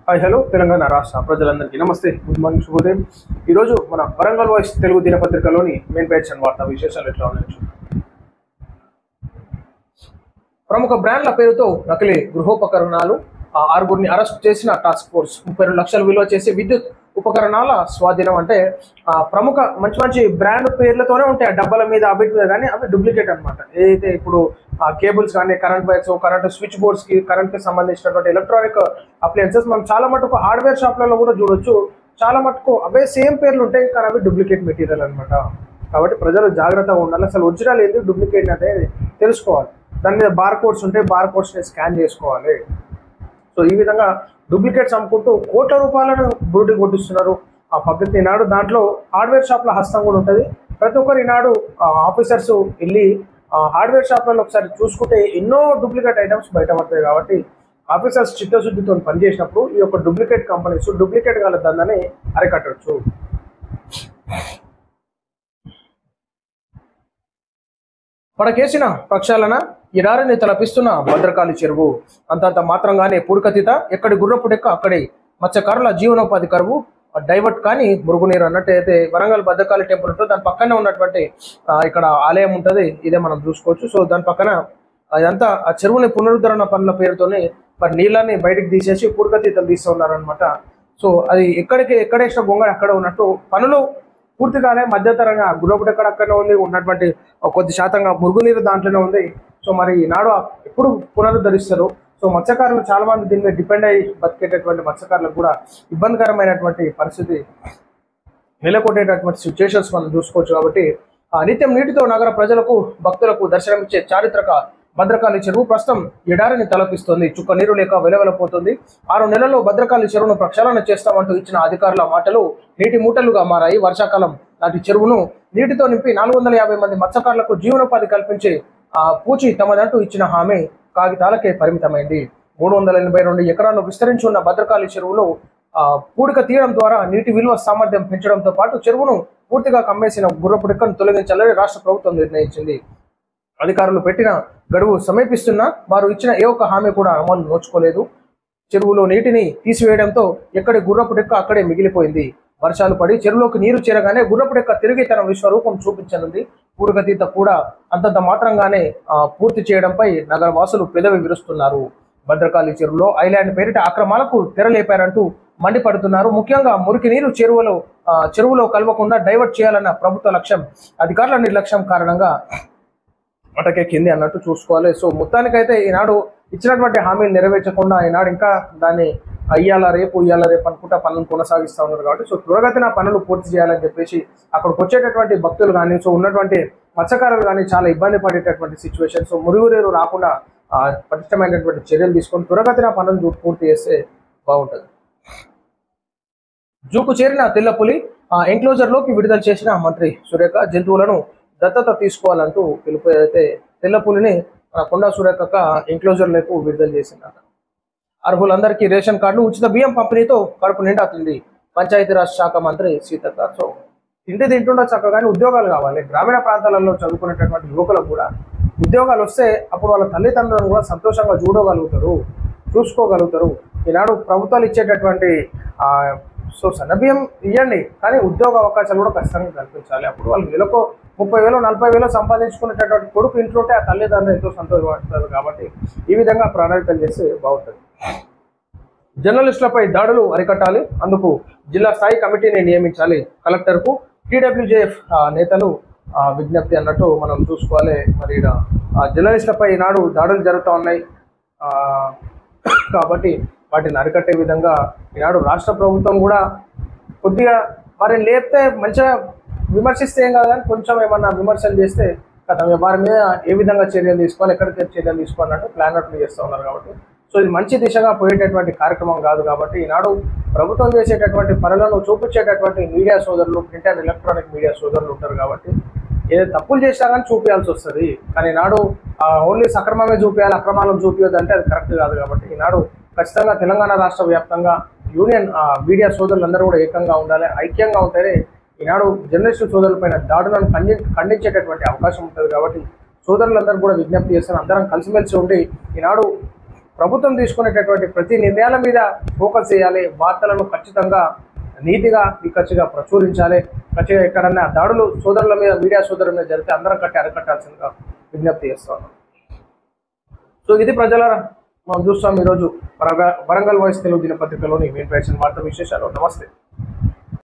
Hi hello Telangana రాష్ట్ర ప్రజలందరికీ నమస్తే, గుడ్ మార్నింగ్, శుభోదయం. ఈరోజు మన వరంగల్ వాయిస్ తెలుగు దినపత్రికలోని మెయిన్ పేజ్ అండ్ వార్తా విశేషాలు ఎట్లా ఉన్నాయి. ప్రముఖ బ్రాండ్ల పేరుతో నకిలీ గృహోపకరణాలు, ఆరుగురిని అరెస్ట్ చేసిన టాస్క్ ఫోర్స్. 32 లక్షలు విలువ చేసే విద్యుత్ ఉపకరణాల స్వాధీనం. అంటే ప్రముఖ మంచి బ్రాండ్ పేర్లతోనే ఉంటాయి డబ్బాల మీద, అవిటి మీద, కానీ అవి డూప్లికేట్ అనమాట. ఏదైతే ఇప్పుడు కేబుల్స్ కానీ, current wires, current switch boards కి, కరెంట్ కి సంబంధించినటువంటి ఎలక్ట్రానిక్ అప్లయన్సెస్ మనం చాలా మటుకు హార్డ్వేర్ షాప్లలో కూడా చూడొచ్చు. చాలా మటుకు అవే సేమ్ పేర్లు ఉంటాయి, కానీ అవి డూప్లికేట్ మెటీరియల్ అనమాట. కాబట్టి ప్రజలు జాగ్రత్తగా ఉండాలి. అసలు ఒరిజినల్ ఏంటి, డూప్లికేట్ అంటే తెలుసుకోవాలి. దాని మీద బార్ కోడ్స్ ఉంటే బార్ కోడ్స్ని స్కాన్ చేసుకోవాలి. సో ఈ విధంగా డూప్లికేట్స్ అమ్ముకుంటూ కోట్ల రూపాయలను బురుడి కొట్టిస్తున్నారు ఆ పబ్లిక్. ఈనాడు దాంట్లో హార్డ్వేర్ షాప్ల హస్తం కూడా ఉంటుంది. ప్రతి ఒక్కరు ఈనాడు ఆఫీసర్స్ వెళ్ళి హార్డ్వేర్ షాప్లలో ఒకసారి చూసుకుంటే ఎన్నో డూప్లికేట్ ఐటమ్స్ బయటపడతాయి. కాబట్టి ఆఫీసర్స్ చిత్తశుద్ధితో పనిచేసినప్పుడు ఈ యొక్క డూప్లికేట్ కంపెనీస్, డూప్లికేట్ గల దందాన్ని అరికట్టవచ్చు. పడకేసిన ప్రక్షాళన, ఎడారిని తలపిస్తున్న భద్రకాళి చెరువు. అంతంత మాత్రంగానే పూడికతీత, ఎక్కడి గుర్రపుడెక్క అక్కడి మత్స్యకారుల జీవనోపాధి కరువు. డైవర్ట్ కానీ మురుగునీరు అన్నట్టయితే వరంగల్ భద్రకాళి టెంపుల్ ఉంటుంది. దాని పక్కనే ఉన్నటువంటి ఇక్కడ ఆలయం ఉంటుంది. ఇదే మనం చూసుకోవచ్చు. సో దాని పక్కన అదంతా ఆ చెరువుని పునరుద్ధరణ పనుల పేరుతోనే మరి నీళ్ళని బయటకు తీసేసి పూడికతీతలు తీస్తూ ఉన్నారనమాట. సో అది ఎక్కడేసిన బొంగ అక్కడ ఉన్నట్టు పనులు పూర్తిగానే మధ్యతరంగా గుర్రపుడు అక్కడనే ఉంది, ఉన్నటువంటి కొద్ది శాతంగా మురుగునీరు దాంట్లోనే ఉంది. సో మరి ఈనాడు ఎప్పుడు పునరుద్ధరిస్తారు. సో మత్స్యకారులు చాలా మంది దీని మీద డిపెండ్ అయ్యి బతికేటటువంటి మత్స్యకారులకు కూడా ఇబ్బందికరమైనటువంటి పరిస్థితి నెలకొట్టేటటువంటి సిచ్యువేషన్స్ మనం చూసుకోవచ్చు. కాబట్టి నిత్యం నీటితో నగర ప్రజలకు, భక్తులకు దర్శనమిచ్చే చారిత్రక భద్రకాళి చెరువు ప్రస్తుతం ఎడారిని తలపిస్తోంది. చుక్క నీరు లేక వెలవెలపోతుంది. 6 నెలల్లో భద్రకాళి చెరువును ప్రక్షాళన చేస్తామంటూ ఇచ్చిన అధికారుల మాటలు నీటి మూటలుగా మారాయి. వర్షాకాలం నాటి చెరువును నీటితో నింపి 450 మంది మత్స్యకారులకు జీవనోపాధి కల్పించే పూచి తమదంటూ ఇచ్చిన హామీ కాగితాలకే పరిమితమైంది. 382 ఎకరాల్లో విస్తరించి ఉన్న భద్రకాళి చెరువులో పూడిక తీయడం ద్వారా నీటి విలువ సామర్థ్యం పెంచడంతో పాటు చెరువును పూర్తిగా కమ్మేసిన గుర్రపుడెక్కను తొలగించాలని రాష్ట్ర ప్రభుత్వం నిర్ణయించింది. అధికారులు పెట్టిన గడువు సమీపిస్తున్నా వారు ఇచ్చిన ఏ ఒక్క హామీ కూడా అమలు నోచుకోలేదు. చెరువులో నీటిని తీసివేయడంతో ఎక్కడి గుర్రపుడెక్క అక్కడే మిగిలిపోయింది. వర్షాలు పడి చెరువులోకి నీరు చేరగానే గుర్రపుడెక్క తిరిగి తన విశ్వరూపం చూపించనుంది. పూడికతీత కూడా అంతంత మాత్రంగానే పూర్తి చేయడంపై నగర వాసులు పెదవి విరుస్తున్నారు. భద్రకాళి చెరువులో ఐలాండ్ పేరిట అక్రమాలకు తెరలేపారంటూ మండిపడుతున్నారు. ముఖ్యంగా మురికి నీరు చెరువులో కలవకుండా డైవర్ట్ చేయాలన్న ప్రభుత్వ లక్ష్యం అధికారుల నిర్లక్ష్యం కారణంగా అటకెక్కింది అన్నట్టు చూసుకోవాలి. సో మొత్తానికైతే ఈనాడు ఇచ్చినటువంటి హామీలు నెరవేర్చకుండా ఈనాడు ఇంకా దాన్ని ఇయ్యాల రేపు అనుకుంటా పనులను కొనసాగిస్తూ ఉన్నారు. కాబట్టి సో త్వరగతిన పనులు పూర్తి చేయాలని చెప్పేసి అక్కడికి వచ్చేటటువంటి భక్తులు కానీ, సో ఉన్నటువంటి మత్స్యకారులు కానీ చాలా ఇబ్బంది పడేటటువంటి సిచ్యువేషన్. సో మురుగునీరు రాకుండా పటిష్టమైనటువంటి చర్యలు తీసుకొని త్వరగతిన పనులు పూర్తి చేస్తే బాగుంటుంది. జూకు చేరిన తెల్లపులి ఎంక్లోజర్లోకి విడుదల చేసిన మంత్రి సురేఖ. జంతువులను దత్తత తీసుకోవాలంటూ పిలుపు. అయితే తెల్లపులిని కొండా సురేఖ ఎంక్లోజర్లకు విడుదల చేసిందట. అర్హులందరికీ రేషన్ కార్డులు, ఉచిత బియ్యం పంపిణీతో కడుపు నిండాతుంది పంచాయతీరాజ్ శాఖ మంత్రి సీతక్క. సో తిండి తింటుండో చక్కగానే ఉద్యోగాలు కావాలి. గ్రామీణ ప్రాంతాలలో చదువుకునేటటువంటి యువకులకు కూడా ఉద్యోగాలు వస్తే అప్పుడు వాళ్ళ తల్లిదండ్రులను కూడా సంతోషంగా చూసుకోగలుగుతారు. ఈనాడు ప్రభుత్వాలు ఇచ్చేటటువంటి సో సన్నబియ్యం ఇవ్వండి, కానీ ఉద్యోగ అవకాశాలు కూడా ఖచ్చితంగా కల్పించాలి. అప్పుడు వాళ్ళు నెలకు 30,000 40,000 సంపాదించుకునేటటువంటి కొడుకు ఇంట్లో ఉంటే ఆ తల్లిదండ్రులు ఎంతో సంతోషపడతారు. కాబట్టి ఈ విధంగా ప్రణాళికలు చేస్తే బాగుంటుంది. జర్నలిస్టులపై దాడులు అరికట్టాలి, అందుకు జిల్లా స్థాయి కమిటీని నియమించాలి. కలెక్టర్కు TWJF నేతలు విజ్ఞప్తి అన్నట్టు మనం చూసుకోవాలి. మరి జర్నలిస్టులపై ఈనాడు దాడులు జరుగుతూ ఉన్నాయి. కాబట్టి వాటిని అరికట్టే విధంగా ఈనాడు రాష్ట్ర ప్రభుత్వం కూడా కొద్దిగా వారిని లేపితే మంచిగా విమర్శిస్తే ఏం కాదు, కానీ కొంచెం ఏమన్నా విమర్శలు చేస్తే కదా వారి మీద ఏ విధంగా చర్యలు తీసుకోవాలి, ఎక్కడికి చర్యలు తీసుకోవాలంటే ప్లాన్ అవుట్లు చేస్తూ ఉన్నారు. కాబట్టి సో ఇది మంచి దిశగా పోయేటటువంటి కార్యక్రమం కాదు. కాబట్టి ఈనాడు ప్రభుత్వం చేసేటటువంటి పనులను చూపించేటటువంటి మీడియా సోదరులు, ప్రింట్ అండ్ ఎలక్ట్రానిక్ మీడియా సోదరులు ఉంటారు. కాబట్టి ఏదో తప్పులు చేసినా కానీ చూపించాల్సి వస్తుంది. కానీ ఈనాడు ఓన్లీ సక్రమమే చూపించాలి, అక్రమాలను చూపించదు అంటే అది కరెక్ట్ కాదు. కాబట్టి ఈనాడు ఖచ్చితంగా తెలంగాణ రాష్ట్ర వ్యాప్తంగా యూనియన్ మీడియా సోదరులందరూ కూడా ఏకంగా ఉండాలి, ఐక్యంగా ఉంటేనే ఈనాడు జర్నలిస్టు సోదరులపైన దాడులను ఖండించేటటువంటి అవకాశం ఉంటుంది. కాబట్టి సోదరులందరూ కూడా విజ్ఞప్తి చేస్తాను, అందరం కలిసిమెలిసి ఉండి ఈనాడు ప్రభుత్వం తీసుకునేటటువంటి ప్రతి నిర్ణయాల మీద ఫోకస్ చేయాలి. వార్తలను ఖచ్చితంగా నీతిగా నిక్కచ్చిగా ప్రచురించాలి. ఖచ్చితంగా ఎక్కడన్నా దాడులు సోదరుల మీద, మీడియా సోదరుల మీద జరిగితే అందరం అరికట్టాల్సిందిగా విజ్ఞప్తి చేస్తాను. సో ఇది ప్రజలారా, మనం చూస్తాం ఈరోజు వరంగల్ వాయిస్ తెలుగు దినపత్రికలోని మెయిన్ పేజ్ వార్తా విశేషాలు. నమస్తే.